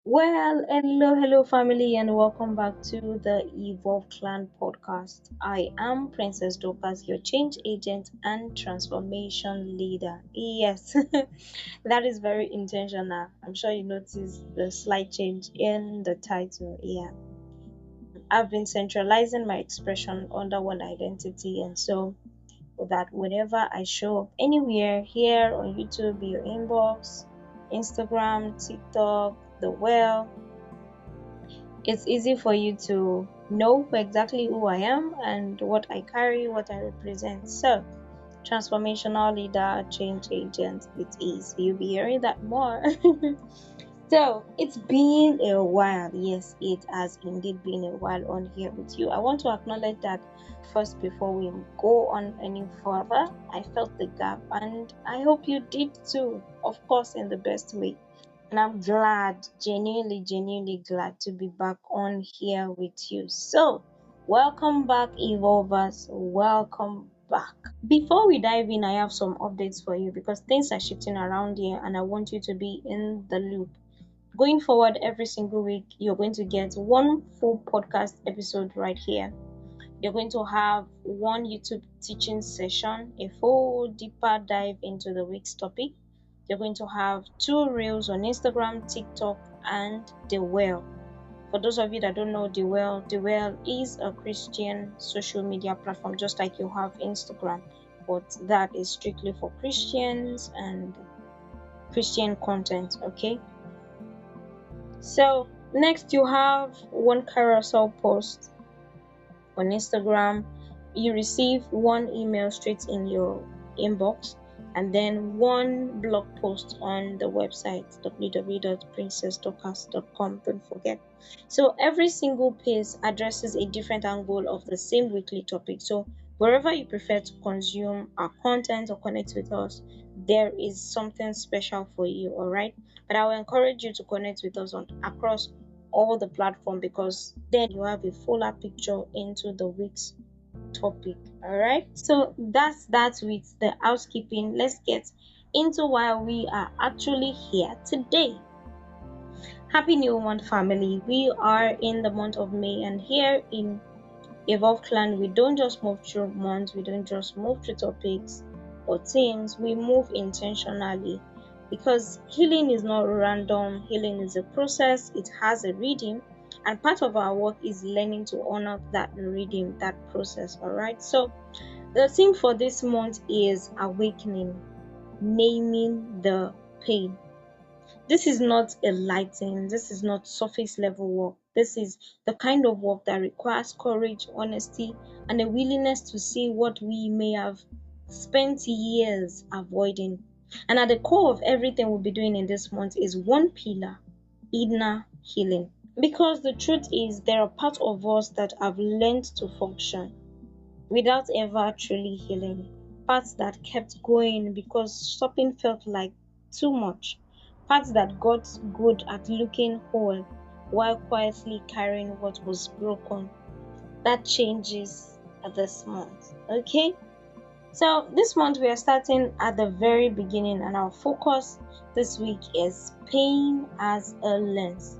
Well, hello, family, and welcome back to the Evolve Clan podcast. I am Princess Dopas, your change agent and transformation leader. Yes, that is very intentional. I'm sure you noticed the slight change in the title. Yeah, I've been centralizing my expression under one identity, and so that whenever I show up anywhere here on YouTube, your inbox, Instagram, TikTok, the well, it's easy for you to know exactly who I am and what I carry, what I represent. So, transformational leader, change agent, it is. You'll be hearing that more. So, it's been a while. Yes, it has indeed been a while on here with you. I want to acknowledge that first before we go on any further. I felt the gap and I hope you did too, of course, in the best way. And I'm glad, genuinely glad to be back on here with you. So, welcome back, Evolvers. Welcome back. Before we dive in, I have some updates for you because things are shifting around here and I want you to be in the loop. Going forward, every single week, you're going to get one full podcast episode right here. You're going to have one YouTube teaching session, a full deeper dive into the week's topic. You're going to have two reels on Instagram, TikTok, and The Well. For those of you that don't know The Well is a Christian social media platform, just like you have Instagram, but that is strictly for Christians and Christian content, okay? So, next you have one carousel post on Instagram. You receive one email straight in your inbox and then one blog post on the website www.princessdocas.com. Don't forget. So every single piece addresses a different angle of the same weekly topic. So wherever you prefer to consume our content or connect with us, there is something special for you, all right? But I will encourage you to connect with us on across all the platform because then you have a fuller picture into the week's topic. All right, so that's that with the housekeeping. Let's get into why we are actually here today. Happy new month, family. We are in the month of May, and here in Evolve Clan, we don't just move through months, we don't just move through topics or themes, we move intentionally because healing is not random, healing is a process, it has a rhythm, and part of our work is learning to honor that rhythm, that process. All right, so the theme for this month is awakening, naming the pain. This is not a light thing, this is not surface level work. This is the kind of work that requires courage, honesty, and a willingness to see what we may have spent years avoiding. And at the core of everything we'll be doing in this month is one pillar: inner healing. Because the truth is, there are parts of us that have learned to function without ever truly healing. Parts that kept going because stopping felt like too much. Parts that got good at looking whole while quietly carrying what was broken. That changes this month. Okay? So, this month we are starting at the very beginning, and our focus this week is pain as a lens.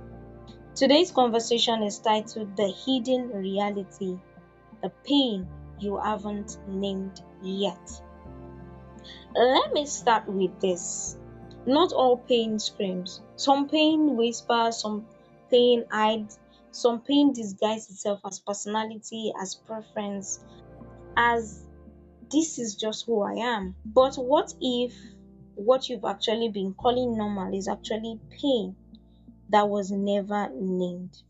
Today's conversation is titled The Hidden Reality, the pain you haven't named yet. Let me start with this. Not all pain screams. Some pain whispers, some pain hides, some pain disguises itself as personality, as preference, as this is just who I am. But what if what you've actually been calling normal is actually pain that was never named?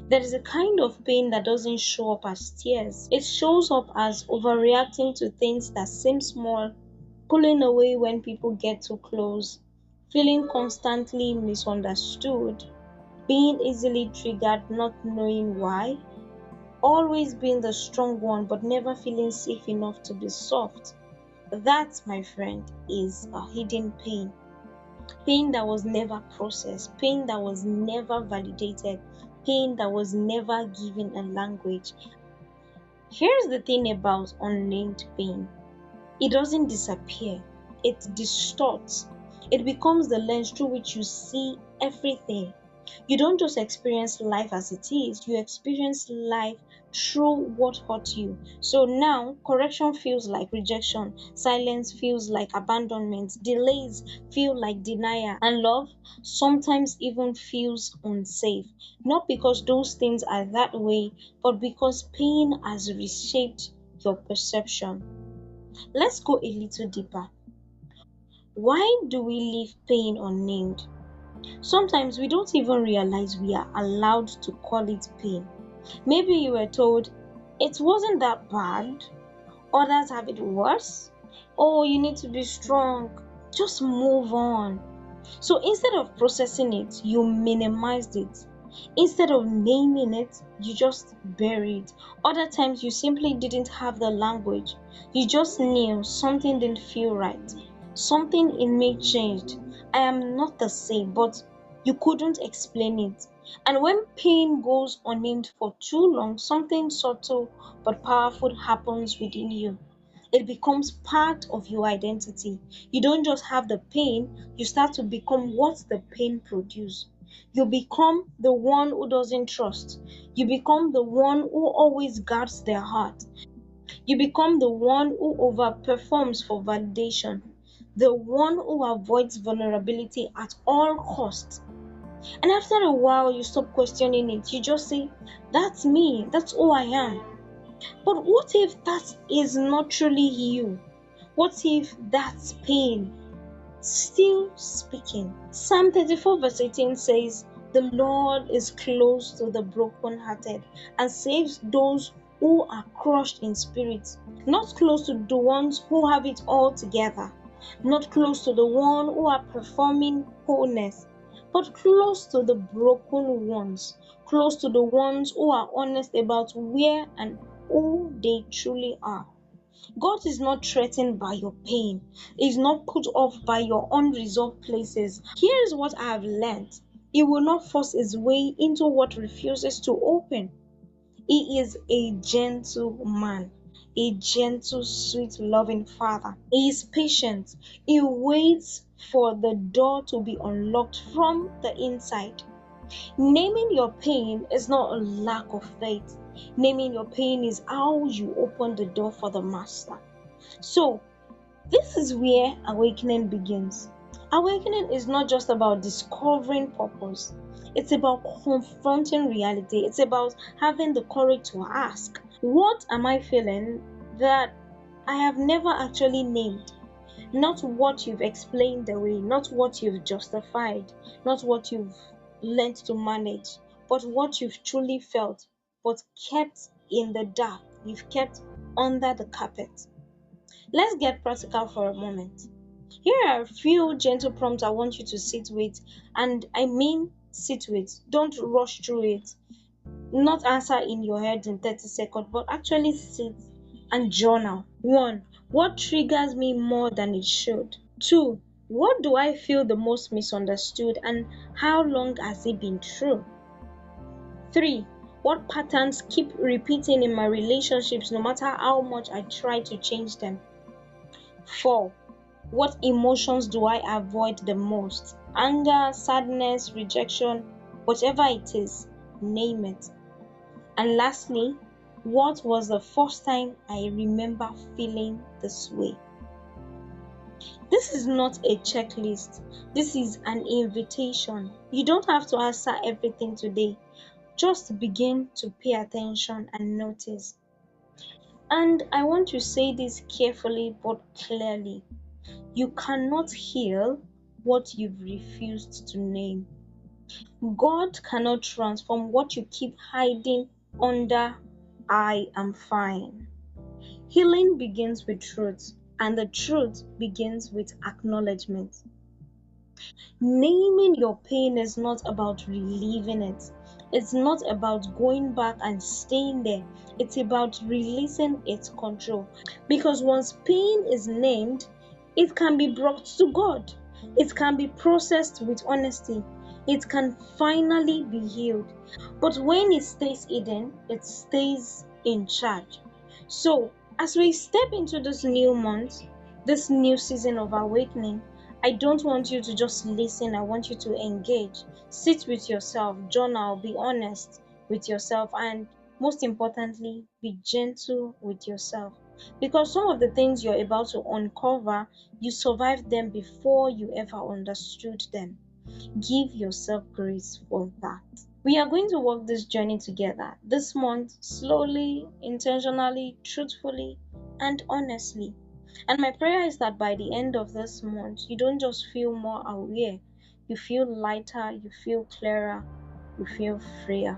There is a kind of pain that doesn't show up as tears. It shows up as overreacting to things that seem small, pulling away when people get too close, feeling constantly misunderstood, being easily triggered, not knowing why, always being the strong one but never feeling safe enough to be soft. That, my friend, is a hidden pain. Pain that was never processed, pain that was never validated, pain that was never given a language. Here's the thing about unnamed pain: it doesn't disappear, it distorts. It becomes the lens through which you see everything. You don't just experience life as it is, you experience life through what hurt you. So now, correction feels like rejection, silence feels like abandonment, delays feel like denial, and love sometimes even feels unsafe. Not because those things are that way, but because pain has reshaped your perception. Let's go a little deeper. Why do we leave pain unnamed? Sometimes we don't even realize we are allowed to call it pain. Maybe you were told it wasn't that bad, others have it worse. Oh, you need to be strong. Just move on. So instead of processing it, you minimized it. Instead of naming it, you just bury it. Other times, you simply didn't have the language. You just knew something didn't feel right. Something in me changed. I am not the same, but you couldn't explain it. And when pain goes unnamed for too long, something subtle but powerful happens within you. It becomes part of your identity. You don't just have the pain, you start to become what the pain produces. You become the one who doesn't trust. You become the one who always guards their heart. You become the one who overperforms for validation. The one who avoids vulnerability at all costs. And after a while, you stop questioning it. You just say, that's me, that's who I am. But what if that is not truly you? What if that's pain still speaking? Psalm 34 verse 18 says, the Lord is close to the brokenhearted and saves those who are crushed in spirit. Not close to the ones who have it all together, not close to the one who are performing wholeness, but close to the broken ones, close to the ones who are honest about where and who they truly are. God is not threatened by your pain. He is not put off by your unresolved places. Here is what I have learned. He will not force his way into what refuses to open. He is a gentle man, a gentle, sweet, loving father. He is patient. He waits for the door to be unlocked from the inside. Naming your pain is not a lack of faith. Naming your pain is how you open the door for the master. So, this is where awakening begins. Awakening is not just about discovering purpose, it's about confronting reality. It's about having the courage to ask, what am I feeling that I have never actually named? Not what you've explained away, not what you've justified, not what you've learned to manage, but what you've truly felt, but kept in the dark, you've kept under the carpet. Let's get practical for a moment. Here are a few gentle prompts I want you to sit with, and I mean sit with. Don't rush through it. Not answer in your head in 30 seconds, but actually sit and journal. 1. What triggers me more than it should? 2. What do I feel the most misunderstood, and how long has it been true? 3. What patterns keep repeating in my relationships no matter how much I try to change them? 4. What emotions do I avoid the most? Anger, sadness, rejection, whatever it is, name it. And lastly, what was the first time I remember feeling this way? This is not a checklist. This is an invitation. You don't have to answer everything today. Just begin to pay attention and notice. And I want to say this carefully but clearly. You cannot heal what you've refused to name. God cannot transform what you keep hiding under I am fine. Healing begins with truth, and the truth begins with acknowledgement. Naming your pain is not about relieving it. It's not about going back and staying there. It's about releasing its control. Because once pain is named, it can be brought to God. It can be processed with honesty. It can finally be healed. But when it stays hidden, it stays in charge. So, as we step into this new month, this new season of awakening, I don't want you to just listen. I want you to engage. Sit with yourself, journal, be honest with yourself, and most importantly, be gentle with yourself. Because some of the things you're about to uncover, you survived them before you ever understood them. Give yourself grace for that. We are going to walk this journey together this month, slowly, intentionally, truthfully, and honestly. And my prayer is that by the end of this month, you don't just feel more aware, you feel lighter, you feel clearer, you feel freer.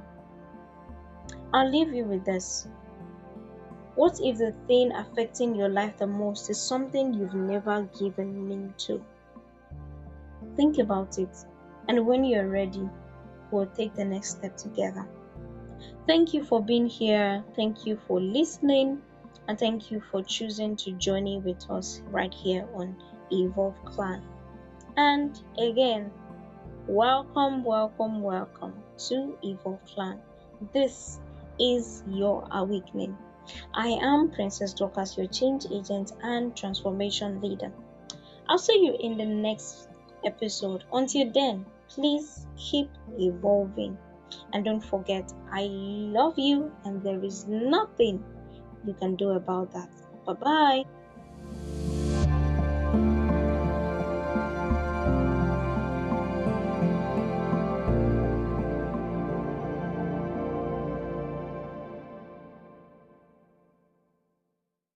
I'll leave you with this. What if the thing affecting your life the most is something you've never given name to? Think about it. And when you're ready, we'll take the next step together. Thank you for being here. Thank you for listening. And thank you for choosing to journey with us right here on Evolve Clan. And again, welcome, welcome, welcome to Evolve Clan. This is your awakening. I am Princess Dorcas, your change agent and transformation leader. I'll see you in the next episode. Until then, please keep evolving. And don't forget, I love you, and there is nothing you can do about that. Bye bye.